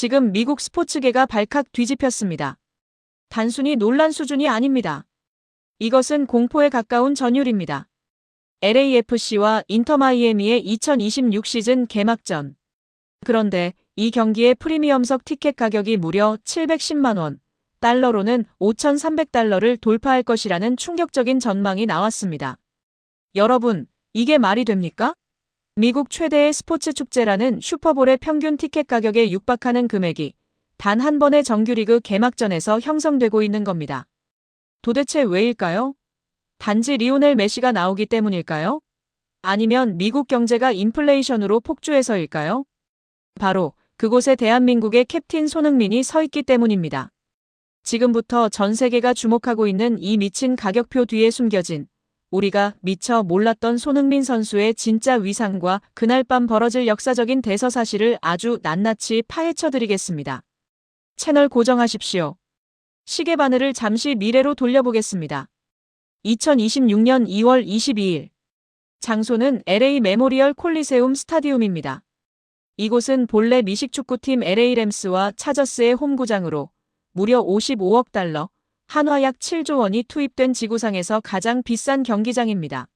지금 미국 스포츠계가 발칵 뒤집혔습니다. 단순히 논란 수준이 아닙니다. 이것은 공포에 가까운 전율입니다. LAFC와 인터 마이애미의 2026 시즌 개막전. 그런데 이 경기의 프리미엄석 티켓 가격이 무려 710만 원, 달러로는 5,300달러를 돌파할 것이라는 충격적인 전망이 나왔습니다. 여러분, 이게 말이 됩니까? 미국 최대의 스포츠 축제라는 슈퍼볼의 평균 티켓 가격에 육박하는 금액이 단 한 번의 정규리그 개막전에서 형성되고 있는 겁니다. 도대체 왜일까요? 단지 리오넬 메시가 나오기 때문일까요? 아니면 미국 경제가 인플레이션으로 폭주해서일까요? 바로 그곳에 대한민국의 캡틴 손흥민이 서 있기 때문입니다. 지금부터 전 세계가 주목하고 있는 이 미친 가격표 뒤에 숨겨진 우리가 미처 몰랐던 손흥민 선수의 진짜 위상과 그날 밤 벌어질 역사적인 대서사실을 아주 낱낱이 파헤쳐드리겠습니다. 채널 고정하십시오. 시계 바늘을 잠시 미래로 돌려보겠습니다. 2026년 2월 22일. 장소는 LA 메모리얼 콜리세움 스타디움입니다. 이곳은 본래 미식축구팀 LA 램스와 차저스의 홈구장으로 무려 55억 달러, 한화 약 7조 원이 투입된 지구상에서 가장 비싼 경기장입니다.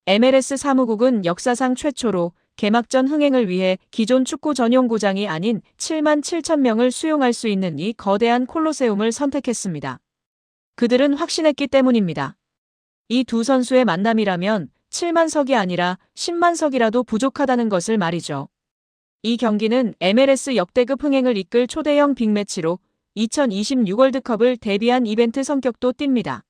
MLS 사무국은 역사상 최초로 개막전 흥행을 위해 기존 축구 전용구장이 아닌 7만 7천 명을 수용할 수 있는 이 거대한 콜로세움을 선택했습니다. 그들은 확신했기 때문입니다. 이 두 선수의 만남이라면 7만 석이 아니라 10만 석이라도 부족하다는 것을 말이죠. 이 경기는 MLS 역대급 흥행을 이끌 초대형 빅매치로 2026 월드컵을 대비한 이벤트 성격도 띱니다.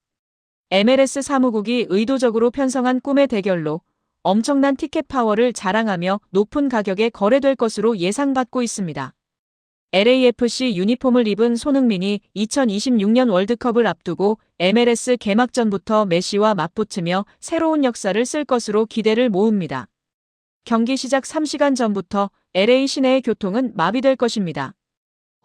MLS 사무국이 의도적으로 편성한 꿈의 대결로 엄청난 티켓 파워를 자랑하며 높은 가격에 거래될 것으로 예상받고 있습니다. LAFC 유니폼을 입은 손흥민이 2026년 월드컵을 앞두고 MLS 개막전부터 메시와 맞붙으며 새로운 역사를 쓸 것으로 기대를 모읍니다. 경기 시작 3시간 전부터 LA 시내의 교통은 마비될 것입니다.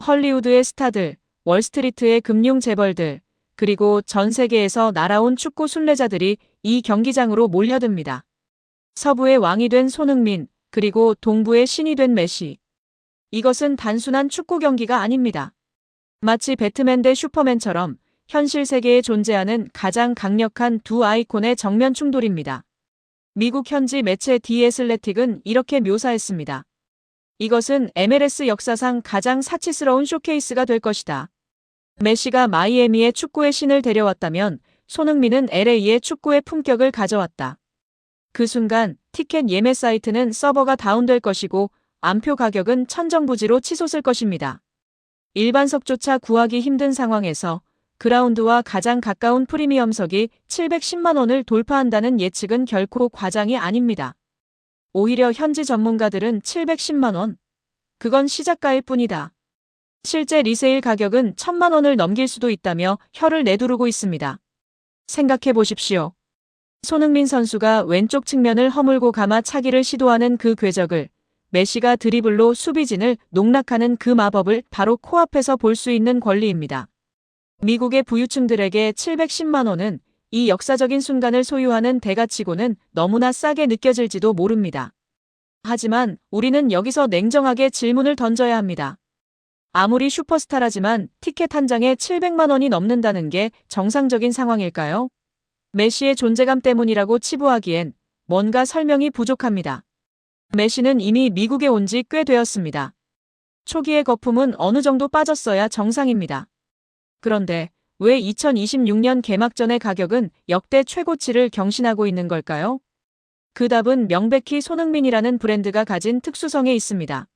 헐리우드의 스타들, 월스트리트의 금융 재벌들, 그리고 전 세계에서 날아온 축구 순례자들이 이 경기장으로 몰려듭니다. 서부의 왕이 된 손흥민, 그리고 동부의 신이 된 메시. 이것은 단순한 축구 경기가 아닙니다. 마치 배트맨 대 슈퍼맨처럼 현실 세계에 존재하는 가장 강력한 두 아이콘의 정면 충돌입니다. 미국 현지 매체 디 애슬레틱은 이렇게 묘사했습니다. 이것은 MLS 역사상 가장 사치스러운 쇼케이스가 될 것이다. 메시가 마이애미의 축구의 신을 데려왔다면 손흥민은 LA의 축구의 품격을 가져왔다. 그 순간 티켓 예매 사이트는 서버가 다운될 것이고 암표 가격은 천정부지로 치솟을 것입니다. 일반석조차 구하기 힘든 상황에서 그라운드와 가장 가까운 프리미엄석이 710만 원을 돌파한다는 예측은 결코 과장이 아닙니다. 오히려 현지 전문가들은 710만 원. 그건 시작가일 뿐이다. 실제 리세일 가격은 1,000만 원을 넘길 수도 있다며 혀를 내두르고 있습니다. 생각해 보십시오. 손흥민 선수가 왼쪽 측면을 허물고 감아 차기를 시도하는 그 궤적을, 메시가 드리블로 수비진을 농락하는 그 마법을 바로 코앞에서 볼 수 있는 권리입니다. 미국의 부유층들에게 710만 원은 이 역사적인 순간을 소유하는 대가치고는 너무나 싸게 느껴질지도 모릅니다. 하지만 우리는 여기서 냉정하게 질문을 던져야 합니다. 아무리 슈퍼스타라지만 티켓 한 장에 700만 원이 넘는다는 게 정상적인 상황일까요? 메시의 존재감 때문이라고 치부하기엔 뭔가 설명이 부족합니다. 메시는 이미 미국에 온 지 꽤 되었습니다. 초기의 거품은 어느 정도 빠졌어야 정상입니다. 그런데 왜 2026년 개막전의 가격은 역대 최고치를 경신하고 있는 걸까요? 그 답은 명백히 손흥민이라는 브랜드가 가진 특수성에 있습니다.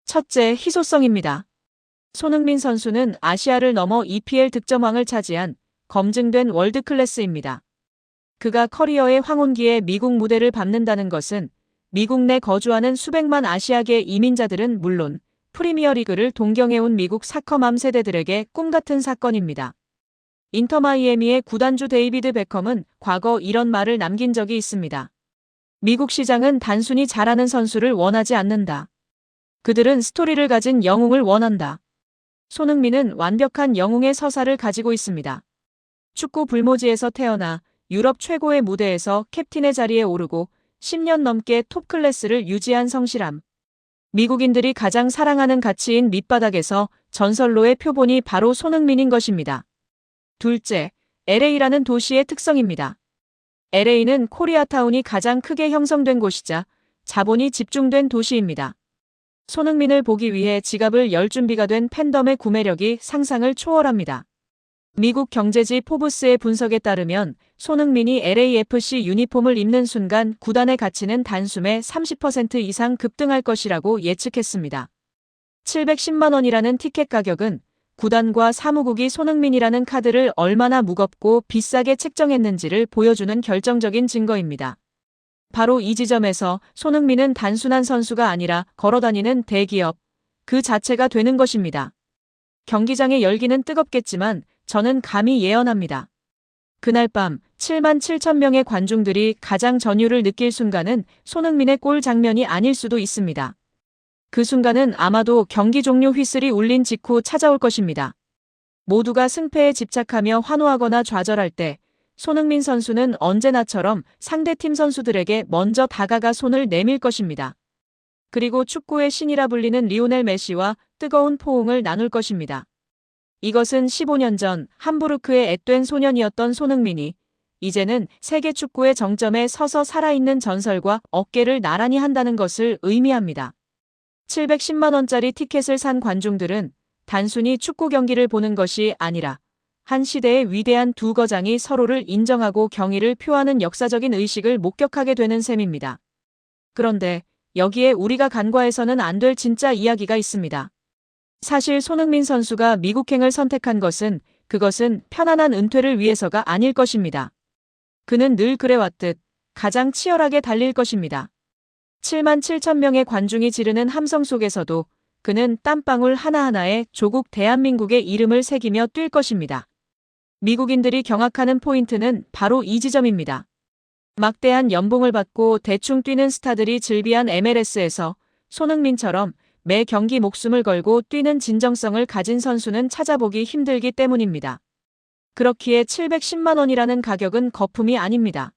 첫째, 희소성입니다. 손흥민 선수는 아시아를 넘어 EPL 득점왕을 차지한 검증된 월드클래스입니다. 그가 커리어의 황혼기에 미국 무대를 밟는다는 것은 미국 내 거주하는 수백만 아시아계 이민자들은 물론 프리미어리그를 동경해온 미국 사커맘 세대들에게 꿈같은 사건입니다. 인터 마이애미의 구단주 데이비드 베컴은 과거 이런 말을 남긴 적이 있습니다. 미국 시장은 단순히 잘하는 선수를 원하지 않는다. 그들은 스토리를 가진 영웅을 원한다. 손흥민은 완벽한 영웅의 서사를 가지고 있습니다. 축구 불모지에서 태어나 유럽 최고의 무대에서 캡틴의 자리에 오르고 10년 넘게 톱 클래스를 유지한 성실함. 미국인들이 가장 사랑하는 가치인 밑바닥에서 전설로의 표본이 바로 손흥민인 것입니다. 둘째, LA라는 도시의 특성입니다. LA는 코리아타운이 가장 크게 형성된 곳이자 자본이 집중된 도시입니다. 손흥민을 보기 위해 지갑을 열 준비가 된 팬덤의 구매력이 상상을 초월합니다. 미국 경제지 포브스의 분석에 따르면 손흥민이 LAFC 유니폼을 입는 순간 구단의 가치는 단숨에 30% 이상 급등할 것이라고 예측했습니다. 710만 원이라는 티켓 가격은 구단과 사무국이 손흥민이라는 카드를 얼마나 무겁고 비싸게 책정했는지를 보여주는 결정적인 증거입니다. 바로 이 지점에서 손흥민은 단순한 선수가 아니라 걸어다니는 대기업, 그 자체가 되는 것입니다. 경기장의 열기는 뜨겁겠지만 저는 감히 예언합니다. 그날 밤 7만 7천 명의 관중들이 가장 전율을 느낄 순간은 손흥민의 골 장면이 아닐 수도 있습니다. 그 순간은 아마도 경기 종료 휘슬이 울린 직후 찾아올 것입니다. 모두가 승패에 집착하며 환호하거나 좌절할 때 손흥민 선수는 언제나처럼 상대팀 선수들에게 먼저 다가가 손을 내밀 것입니다. 그리고 축구의 신이라 불리는 리오넬 메시와 뜨거운 포옹을 나눌 것입니다. 이것은 15년 전 함부르크의 앳된 소년이었던 손흥민이 이제는 세계 축구의 정점에 서서 살아있는 전설과 어깨를 나란히 한다는 것을 의미합니다. 710만 원짜리 티켓을 산 관중들은 단순히 축구 경기를 보는 것이 아니라 한 시대의 위대한 두 거장이 서로를 인정하고 경의를 표하는 역사적인 의식을 목격하게 되는 셈입니다. 그런데 여기에 우리가 간과해서는 안 될 진짜 이야기가 있습니다. 사실 손흥민 선수가 미국행을 선택한 그것은 편안한 은퇴를 위해서가 아닐 것입니다. 그는 늘 그래왔듯 가장 치열하게 달릴 것입니다. 7만 7천 명의 관중이 지르는 함성 속에서도 그는 땀방울 하나하나에 조국 대한민국의 이름을 새기며 뛸 것입니다. 미국인들이 경악하는 포인트는 바로 이 지점입니다. 막대한 연봉을 받고 대충 뛰는 스타들이 즐비한 MLS에서 손흥민처럼 매 경기 목숨을 걸고 뛰는 진정성을 가진 선수는 찾아보기 힘들기 때문입니다. 그렇기에 710만 원이라는 가격은 거품이 아닙니다.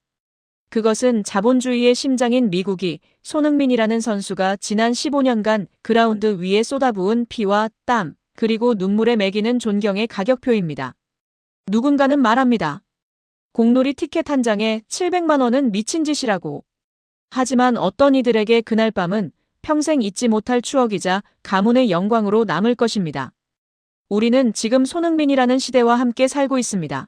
그것은 자본주의의 심장인 미국이 손흥민이라는 선수가 지난 15년간 그라운드 위에 쏟아부은 피와 땀, 그리고 눈물에 매기는 존경의 가격표입니다. 누군가는 말합니다. 공놀이 티켓 한 장에 700만 원은 미친 짓이라고. 하지만 어떤 이들에게 그날 밤은 평생 잊지 못할 추억이자 가문의 영광으로 남을 것입니다. 우리는 지금 손흥민이라는 시대와 함께 살고 있습니다.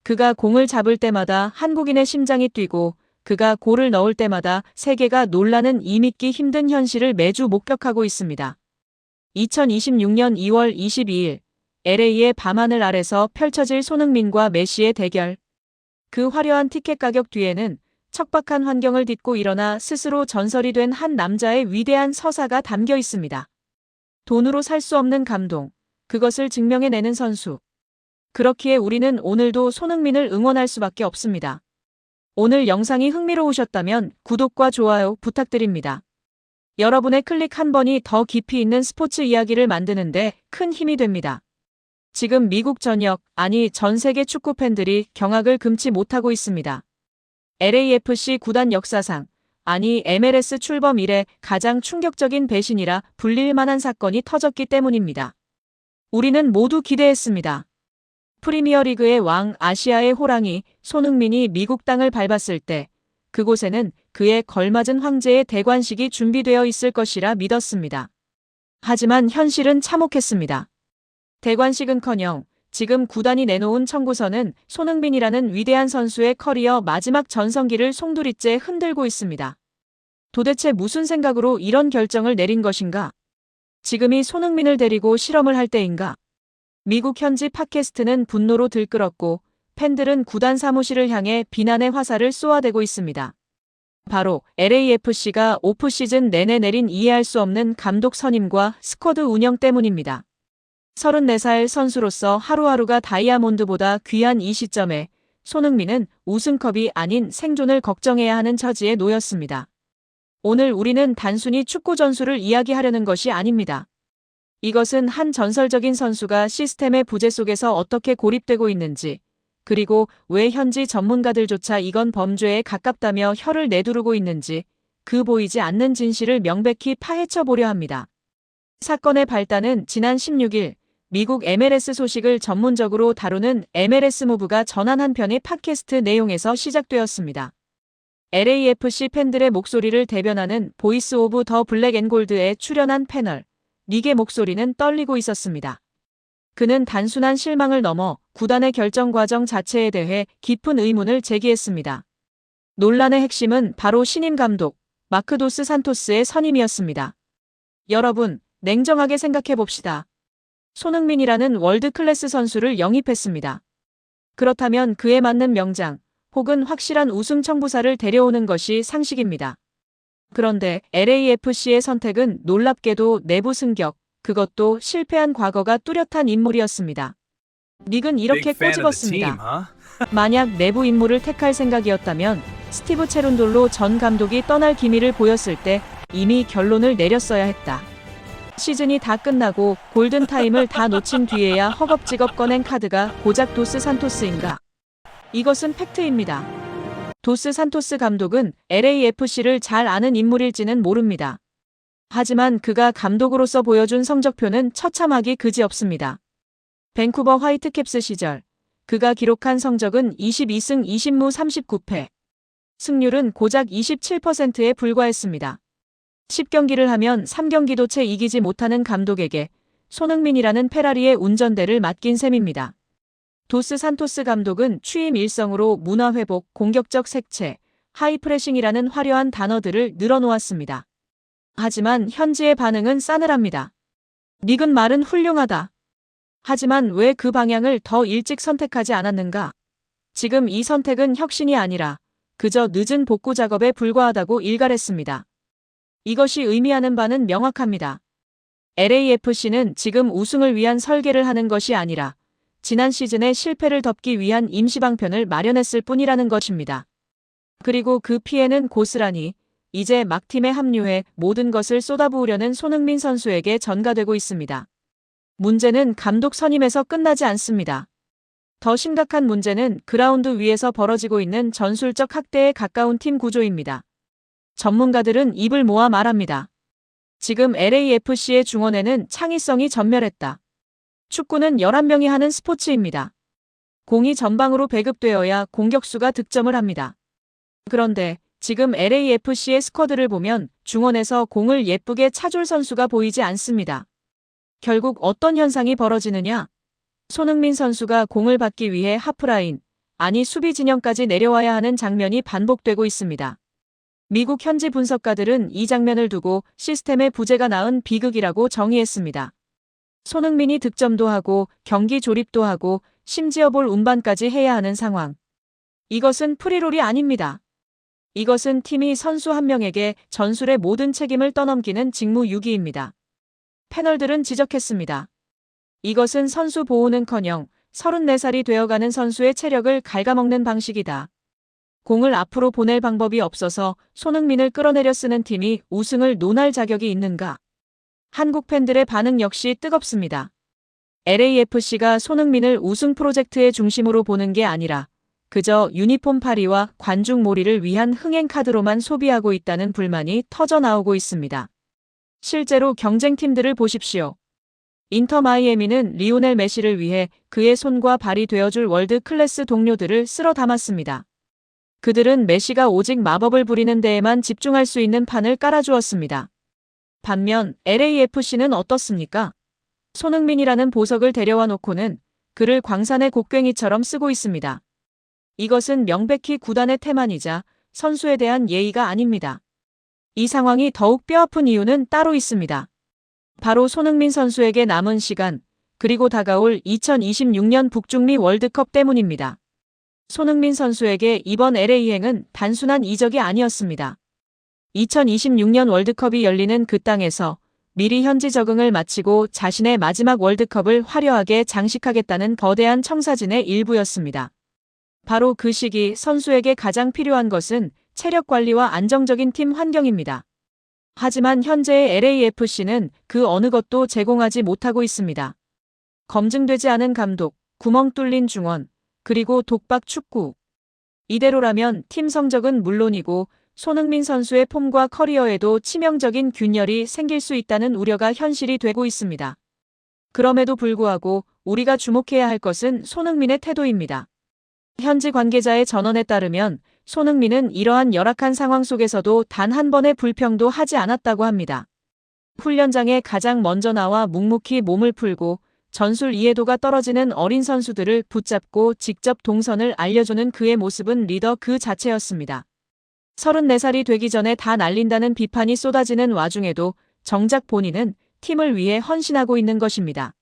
그가 공을 잡을 때마다 한국인의 심장이 뛰고 그가 골을 넣을 때마다 세계가 놀라는 이 믿기 힘든 현실을 매주 목격하고 있습니다. 2026년 2월 22일 LA의 밤하늘 아래서 펼쳐질 손흥민과 메시의 대결. 그 화려한 티켓 가격 뒤에는 척박한 환경을 딛고 일어나 스스로 전설이 된 한 남자의 위대한 서사가 담겨 있습니다. 돈으로 살 수 없는 감동, 그것을 증명해내는 선수. 그렇기에 우리는 오늘도 손흥민을 응원할 수밖에 없습니다. 오늘 영상이 흥미로우셨다면 구독과 좋아요 부탁드립니다. 여러분의 클릭 한 번이 더 깊이 있는 스포츠 이야기를 만드는데 큰 힘이 됩니다. 지금 미국 전역, 아니 전 세계 축구 팬들이 경악을 금치 못하고 있습니다. LAFC 구단 역사상, 아니 MLS 출범 이래 가장 충격적인 배신이라 불릴 만한 사건이 터졌기 때문입니다. 우리는 모두 기대했습니다. 프리미어리그의 왕, 아시아의 호랑이 손흥민이 미국 땅을 밟았을 때 그곳에는 그에 걸맞은 황제의 대관식이 준비되어 있을 것이라 믿었습니다. 하지만 현실은 참혹했습니다. 대관식은커녕 지금 구단이 내놓은 청구서는 손흥민이라는 위대한 선수의 커리어 마지막 전성기를 송두리째 흔들고 있습니다. 도대체 무슨 생각으로 이런 결정을 내린 것인가? 지금이 손흥민을 데리고 실험을 할 때인가? 미국 현지 팟캐스트는 분노로 들끓었고 팬들은 구단 사무실을 향해 비난의 화살을 쏘아대고 있습니다. 바로 LAFC가 오프시즌 내내 내린 이해할 수 없는 감독 선임과 스쿼드 운영 때문입니다. 34살 선수로서 하루하루가 다이아몬드보다 귀한 이 시점에 손흥민은 우승컵이 아닌 생존을 걱정해야 하는 처지에 놓였습니다. 오늘 우리는 단순히 축구 전술을 이야기하려는 것이 아닙니다. 이것은 한 전설적인 선수가 시스템의 부재 속에서 어떻게 고립되고 있는지, 그리고 왜 현지 전문가들조차 이건 범죄에 가깝다며 혀를 내두르고 있는지, 그 보이지 않는 진실을 명백히 파헤쳐 보려 합니다. 사건의 발단은 지난 16일 미국 MLS 소식을 전문적으로 다루는 MLS 무브가 전한 한 편의 팟캐스트 내용에서 시작되었습니다. LAFC 팬들의 목소리를 대변하는 보이스 오브 더 블랙 앤 골드에 출연한 패널 닉의 목소리는 떨리고 있었습니다. 그는 단순한 실망을 넘어 구단의 결정 과정 자체에 대해 깊은 의문을 제기했습니다. 논란의 핵심은 바로 신임 감독 마크 도스 산토스의 선임이었습니다. 여러분, 냉정하게 생각해 봅시다. 손흥민이라는 월드 클래스 선수를 영입했습니다. 그렇다면 그에 맞는 명장 혹은 확실한 우승 청부사를 데려오는 것이 상식입니다. 그런데 LAFC의 선택은 놀랍게도 내부 승격, 그것도 실패한 과거가 뚜렷한 인물이었습니다. 닉은 이렇게 꼬집었습니다. 만약 내부 인물을 택할 생각이었다면 스티브 체룬돌로 전 감독이 떠날 기미를 보였을 때 이미 결론을 내렸어야 했다. 시즌이 다 끝나고 골든타임을 다 놓친 뒤에야 허겁지겁 꺼낸 카드가 고작 도스 산토스인가? 이것은 팩트입니다. 도스 산토스 감독은 LAFC를 잘 아는 인물일지는 모릅니다. 하지만 그가 감독으로서 보여준 성적표는 처참하기 그지없습니다. 밴쿠버 화이트캡스 시절 그가 기록한 성적은 22승 20무 39패. 승률은 고작 27%에 불과했습니다. 10경기를 하면 3경기도 채 이기지 못하는 감독에게 손흥민이라는 페라리의 운전대를 맡긴 셈입니다. 도스 산토스 감독은 취임 일성으로 문화회복, 공격적 색채, 하이프레싱이라는 화려한 단어들을 늘어놓았습니다. 하지만 현지의 반응은 싸늘합니다. 닉은 말은 훌륭하다. 하지만 왜 그 방향을 더 일찍 선택하지 않았는가? 지금 이 선택은 혁신이 아니라 그저 늦은 복구 작업에 불과하다고 일갈했습니다. 이것이 의미하는 바는 명확합니다. LAFC는 지금 우승을 위한 설계를 하는 것이 아니라 지난 시즌의 실패를 덮기 위한 임시방편을 마련했을 뿐이라는 것입니다. 그리고 그 피해는 고스란히 이제 막 팀에 합류해 모든 것을 쏟아부으려는 손흥민 선수에게 전가되고 있습니다. 문제는 감독 선임에서 끝나지 않습니다. 더 심각한 문제는 그라운드 위에서 벌어지고 있는 전술적 학대에 가까운 팀 구조입니다. 전문가들은 입을 모아 말합니다. 지금 LAFC의 중원에는 창의성이 전멸했다. 축구는 11명이 하는 스포츠입니다. 공이 전방으로 배급되어야 공격수가 득점을 합니다. 그런데 지금 LAFC의 스쿼드를 보면 중원에서 공을 예쁘게 차줄 선수가 보이지 않습니다. 결국 어떤 현상이 벌어지느냐? 손흥민 선수가 공을 받기 위해 하프라인, 아니 수비 진영까지 내려와야 하는 장면이 반복되고 있습니다. 미국 현지 분석가들은 이 장면을 두고 시스템의 부재가 낳은 비극이라고 정의했습니다. 손흥민이 득점도 하고 경기 조립도 하고 심지어 볼 운반까지 해야 하는 상황. 이것은 프리롤이 아닙니다. 이것은 팀이 선수 한 명에게 전술의 모든 책임을 떠넘기는 직무유기입니다. 패널들은 지적했습니다. 이것은 선수 보호는커녕 34살이 되어가는 선수의 체력을 갉아먹는 방식이다. 공을 앞으로 보낼 방법이 없어서 손흥민을 끌어내려 쓰는 팀이 우승을 논할 자격이 있는가? 한국 팬들의 반응 역시 뜨겁습니다. LAFC가 손흥민을 우승 프로젝트의 중심으로 보는 게 아니라 그저 유니폼 파리와 관중 몰이를 위한 흥행 카드로만 소비하고 있다는 불만이 터져나오고 있습니다. 실제로 경쟁팀들을 보십시오. 인터 마이애미는 리오넬 메시를 위해 그의 손과 발이 되어줄 월드 클래스 동료들을 쓸어 담았습니다. 그들은 메시가 오직 마법을 부리는 데에만 집중할 수 있는 판을 깔아주었습니다. 반면 LAFC는 어떻습니까? 손흥민이라는 보석을 데려와 놓고는 그를 광산의 곡괭이처럼 쓰고 있습니다. 이것은 명백히 구단의 태만이자 선수에 대한 예의가 아닙니다. 이 상황이 더욱 뼈아픈 이유는 따로 있습니다. 바로 손흥민 선수에게 남은 시간, 그리고 다가올 2026년 북중미 월드컵 때문입니다. 손흥민 선수에게 이번 LA행은 단순한 이적이 아니었습니다. 2026년 월드컵이 열리는 그 땅에서 미리 현지 적응을 마치고 자신의 마지막 월드컵을 화려하게 장식하겠다는 거대한 청사진의 일부였습니다. 바로 그 시기 선수에게 가장 필요한 것은 체력 관리와 안정적인 팀 환경입니다. 하지만 현재의 LAFC는 그 어느 것도 제공하지 못하고 있습니다. 검증되지 않은 감독, 구멍 뚫린 중원, 그리고 독박 축구. 이대로라면 팀 성적은 물론이고 손흥민 선수의 폼과 커리어에도 치명적인 균열이 생길 수 있다는 우려가 현실이 되고 있습니다. 그럼에도 불구하고 우리가 주목해야 할 것은 손흥민의 태도입니다. 현지 관계자의 전언에 따르면 손흥민은 이러한 열악한 상황 속에서도 단 한 번의 불평도 하지 않았다고 합니다. 훈련장에 가장 먼저 나와 묵묵히 몸을 풀고 전술 이해도가 떨어지는 어린 선수들을 붙잡고 직접 동선을 알려주는 그의 모습은 리더 그 자체였습니다. 34살이 되기 전에 다 날린다는 비판이 쏟아지는 와중에도 정작 본인은 팀을 위해 헌신하고 있는 것입니다.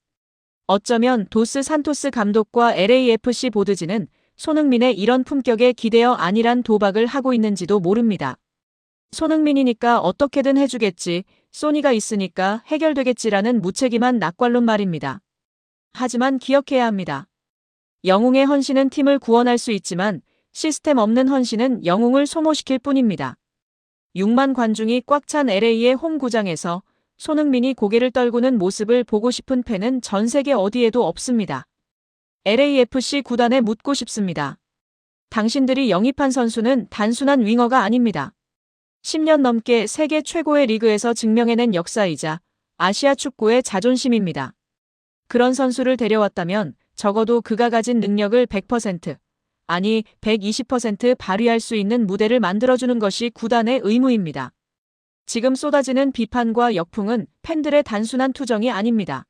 어쩌면 도스 산토스 감독과 LAFC 보드진은 손흥민의 이런 품격에 기대어 안일한 도박을 하고 있는지도 모릅니다. 손흥민이니까 어떻게든 해주겠지, 소니가 있으니까 해결되겠지라는 무책임한 낙관론 말입니다. 하지만 기억해야 합니다. 영웅의 헌신은 팀을 구원할 수 있지만 시스템 없는 헌신은 영웅을 소모시킬 뿐입니다. 6만 관중이 꽉 찬 LA의 홈구장에서 손흥민이 고개를 떨구는 모습을 보고 싶은 팬은 전 세계 어디에도 없습니다. LAFC 구단에 묻고 싶습니다. 당신들이 영입한 선수는 단순한 윙어가 아닙니다. 10년 넘게 세계 최고의 리그에서 증명해낸 역사이자 아시아 축구의 자존심입니다. 그런 선수를 데려왔다면 적어도 그가 가진 능력을 100%, 아니 120% 발휘할 수 있는 무대를 만들어주는 것이 구단의 의무입니다. 지금 쏟아지는 비판과 역풍은 팬들의 단순한 투정이 아닙니다.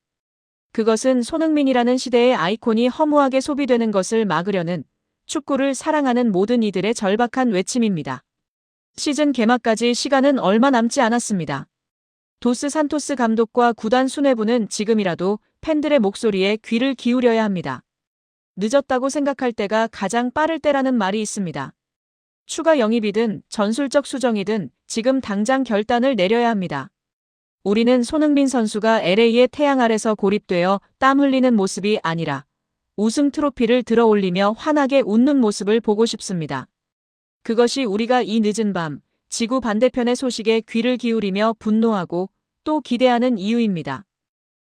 그것은 손흥민이라는 시대의 아이콘이 허무하게 소비되는 것을 막으려는 축구를 사랑하는 모든 이들의 절박한 외침입니다. 시즌 개막까지 시간은 얼마 남지 않았습니다. 도스 산토스 감독과 구단 수뇌부는 지금이라도 팬들의 목소리에 귀를 기울여야 합니다. 늦었다고 생각할 때가 가장 빠를 때라는 말이 있습니다. 추가 영입이든 전술적 수정이든 지금 당장 결단을 내려야 합니다. 우리는 손흥민 선수가 LA의 태양 아래서 고립되어 땀 흘리는 모습이 아니라 우승 트로피를 들어 올리며 환하게 웃는 모습을 보고 싶습니다. 그것이 우리가 이 늦은 밤 지구 반대편의 소식에 귀를 기울이며 분노하고 또 기대하는 이유입니다.